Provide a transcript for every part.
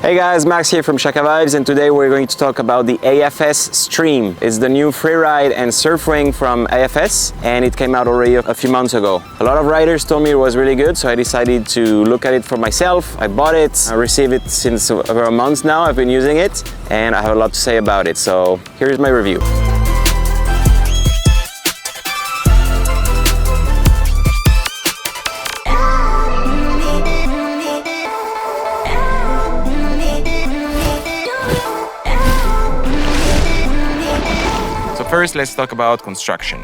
Hey guys, Max here from Shaka Vibes, and today we're going to talk about the AFS Stream. It's the new freeride and surf wing from AFS, and it came out already a few months ago. A lot of riders told me it was really good, so I decided to look at it for myself. I bought it, I received it since over a month now. I've been using it, and I have a lot to say about it. So here's my review. First, let's talk about construction.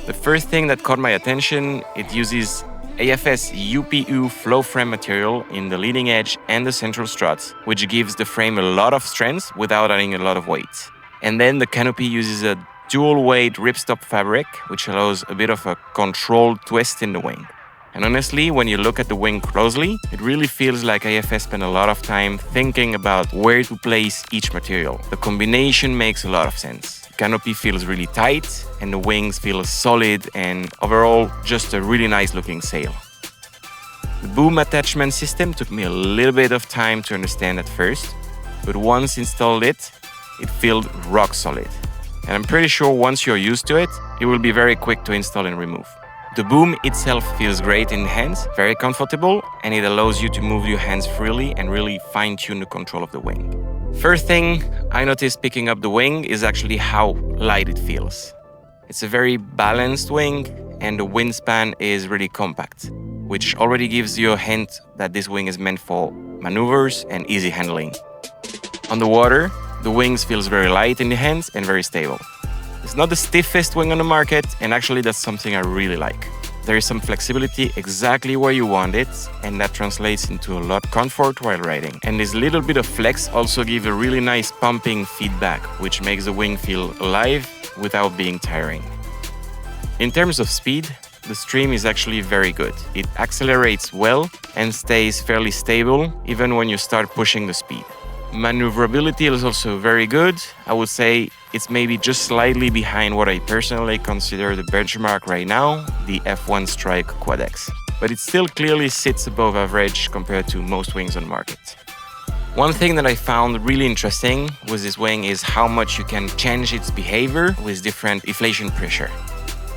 The first thing that caught my attention, it uses AFS UPU flow frame material in the leading edge and the central struts, which gives the frame a lot of strength without adding a lot of weight. And then the canopy uses a dual weight ripstop fabric, which allows a bit of a controlled twist in the wing. And honestly, when you look at the wing closely, it really feels like AFS spent a lot of time thinking about where to place each material. The combination makes a lot of sense. Canopy feels really tight and the wings feel solid, and overall just a really nice looking sail. The boom attachment system took me a little bit of time to understand at first, but once installed it felt rock solid. And I'm pretty sure once you're used to it, it will be very quick to install and remove. The boom itself feels great in hands, very comfortable, and it allows you to move your hands freely and really fine-tune the control of the wing. First thing I noticed picking up the wing is actually how light it feels. It's a very balanced wing and the wingspan is really compact, which already gives you a hint that this wing is meant for maneuvers and easy handling. On the water, the wings feels very light in the hands and very stable. It's not the stiffest wing on the market, and actually that's something I really like. There is some flexibility exactly where you want it, and that translates into a lot of comfort while riding. And this little bit of flex also gives a really nice pumping feedback, which makes the wing feel alive without being tiring. In terms of speed, the Stream is actually very good. It accelerates well and stays fairly stable even when you start pushing the speed. Maneuverability is also very good. I would say it's maybe just slightly behind what I personally consider the benchmark right now, the F1 Strike Quad X. But it still clearly sits above average compared to most wings on the market. One thing that I found really interesting with this wing is how much you can change its behavior with different inflation pressure.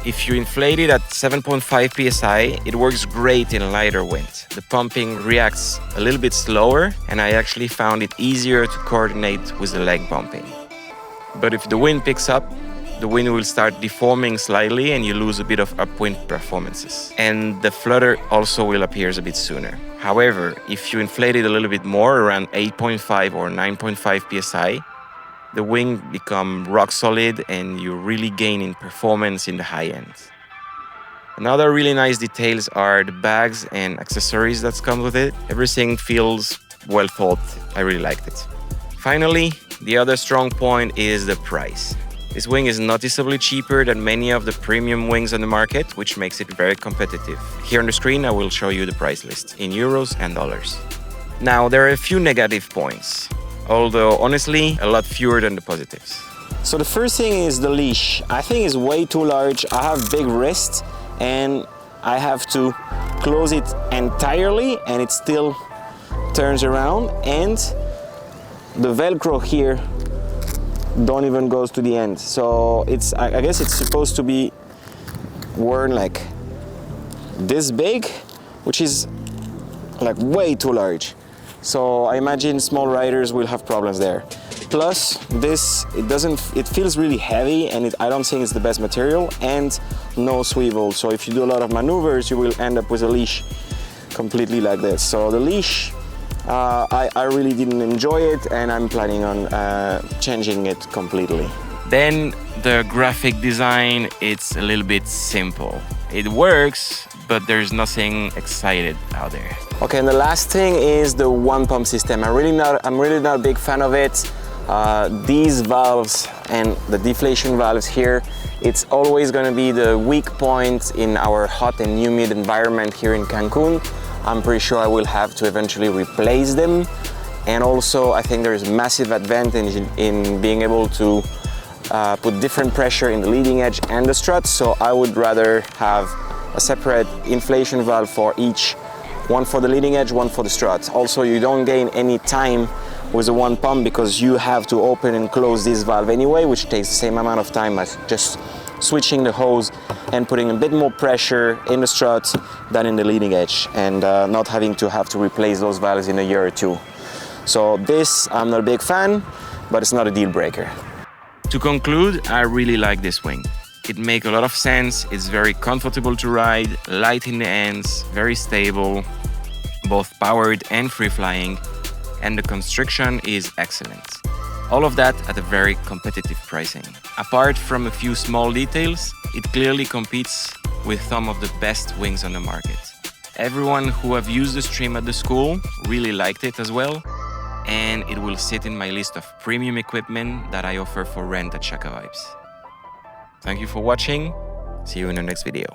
If you inflate it at 7.5 psi, it works great in lighter wind. The pumping reacts a little bit slower, and I actually found it easier to coordinate with the leg pumping. But if the wind picks up, the wind will start deforming slightly and you lose a bit of upwind performances. And the flutter also will appear a bit sooner. However, if you inflate it a little bit more, around 8.5 or 9.5 psi, the wing becomes rock solid and you really gain in performance in the high end. Another really nice details are the bags and accessories that come with it. Everything feels well thought. I really liked it. Finally, the other strong point is the price. This wing is noticeably cheaper than many of the premium wings on the market, which makes it very competitive. Here on the screen, I will show you the price list in euros and dollars. Now, there are a few negative points, although honestly, a lot fewer than the positives. So the first thing is the leash. I think it's way too large. I have big wrists and I have to close it entirely and it still turns around, and the Velcro here don't even goes to the end. So I guess it's supposed to be worn like this big, which is like way too large. So I imagine small riders will have problems there. Plus this, it feels really heavy, and I don't think it's the best material, and no swivel. So if you do a lot of maneuvers, you will end up with a leash completely like this. So the leash, I really didn't enjoy it, and I'm planning on changing it completely. Then the graphic design, it's a little bit simple. It works, but there's nothing excited out there. Okay, and the last thing is the one pump system. I'm really not a big fan of it. These valves and the deflation valves here, it's always going to be the weak point in our hot and humid environment here in Cancun. I'm pretty sure I will have to eventually replace them. And also, I think there is massive advantage in being able to put different pressure in the leading edge and the struts. So I would rather have a separate inflation valve for each one for the leading edge, one for the strut. Also, you don't gain any time with the one pump because you have to open and close this valve anyway, which takes the same amount of time as just switching the hose and putting a bit more pressure in the strut than in the leading edge, and not having to replace those valves in a year or two. So this, I'm not a big fan, but it's not a deal breaker. To conclude, I really like this wing. It makes a lot of sense, it's very comfortable to ride, light in the hands, very stable, both powered and free flying, and the construction is excellent. All of that at a very competitive pricing. Apart from a few small details, it clearly competes with some of the best wings on the market. Everyone who have used the Stream at the school really liked it as well, and it will sit in my list of premium equipment that I offer for rent at Shaka Vibes. Thank you for watching. See you in the next video.